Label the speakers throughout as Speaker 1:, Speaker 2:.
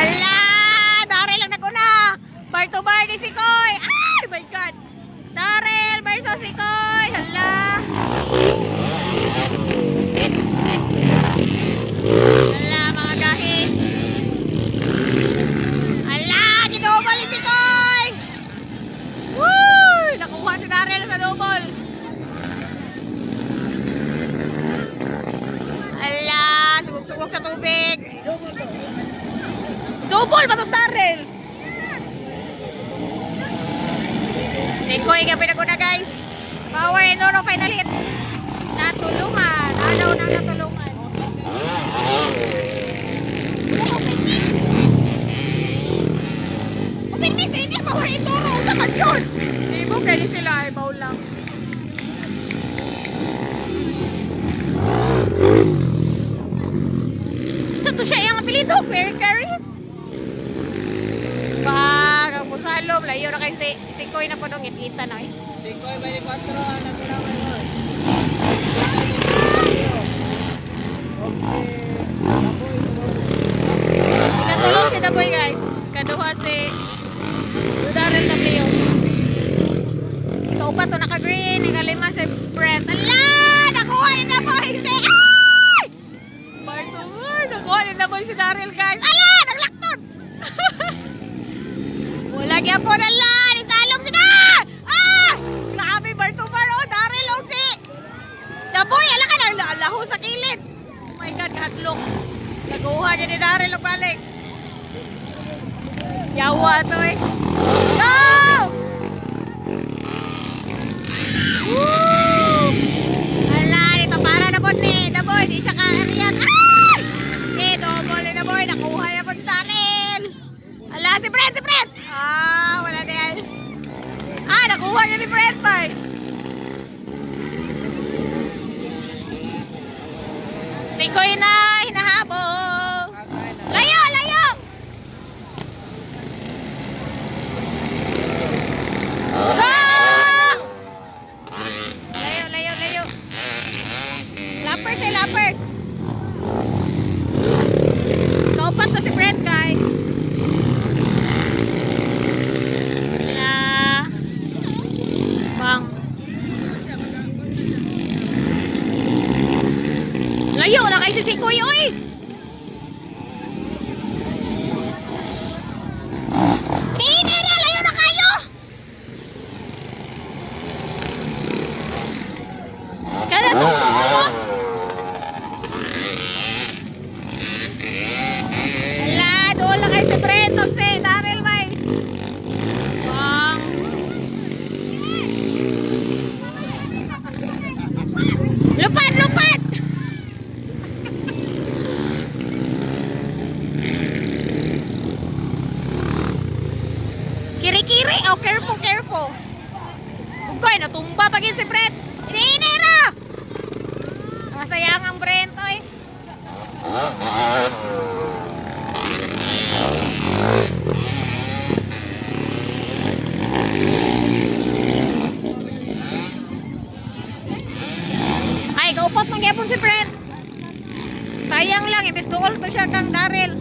Speaker 1: Hala! Daryl lang naguna! Bar to bar ni Sikoy! Ay! My God! Daryl versus Sikoy! Hala! Hala mga gahit! Hala! Ginobal ni Sikoy! Woo! Nakuha si Daryl sa double! Hala! Sugog-sugog sa tubig! Double ba to Daryl? Sikoy gabi na ko na guys. Power and no final hit. Natulungan. Alaw nang natulungan. Open miss ini power and no sa kanyon. Di mo pwede sila ay baul lang. Sa to siya yung apelido, Perry. Pag ang musalom, layo na kay Sikoy na po nung itkita na eh.
Speaker 2: Sikoy, 24 ang nagulaman mo.
Speaker 1: Ikatulong si Daboy guys. Kaduha si Daryl W. Ikaw pa to naka-green. Ikalima si Brent. Ala! Nakuha ni Daboy si... Ay! Bartumar! Nakuha ni Daboy si Daryl guys. Ala! Naglakton! Wala kaya po na lang! Isalong sila! Ah! Grabe Bartumar oh! Daryl oh si... Daboy! Ala ka na! Laho sa kilid! Oh my God! Kahatlong! Nakuha niya ni Daryl ang balik! Yawa to eh! Go! Woo! Ala! Di pa para na po ni Daboy! Di siya ka-ariyan! Ay! Eh! Double ni Daboy! Nakuha niya po si Daryl! Ala! Si Brent! Si Brent! Ah! Wala na yan! Ah! Nakuha niya ni Brent pa eh! Sikoy na hinahabol! Layo! Layo! Go! Layo! Layo! Layo! Lappers eh! Lappers! Kaupat na si Brent guys! Yeah. Bang! Layo na kay si Sikoy, oy! Hindi na, layo na kayo! Kada to, Ala, doon lang kay si Brent, o si Daryl, may. Bang! Lupad, lupad! Kiri-kiri, oh careful, careful. Ugay, natumba pag si Brent. Ini-inira! Masayang ang Brent, oy. Ay, kaupat mangyapon si Brent. Sayang lang, ibis dool to siya kang Daryl.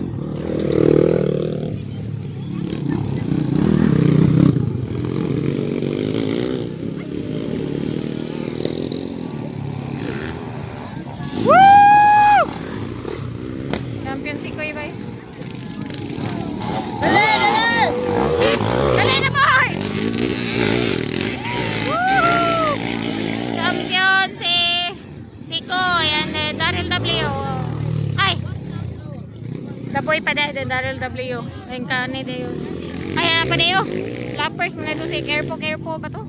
Speaker 1: Woo! Champion Sikoy ba?
Speaker 2: Dali! Dali!
Speaker 1: Dali na boy! Woo! Champion si Sikoy and Daryl W. Ay! Daboy pa dahil Daryl W. Ayun ka ni Deo. Ay, ano pa Deo? Lappers mo na ito si Careful, Careful ba to?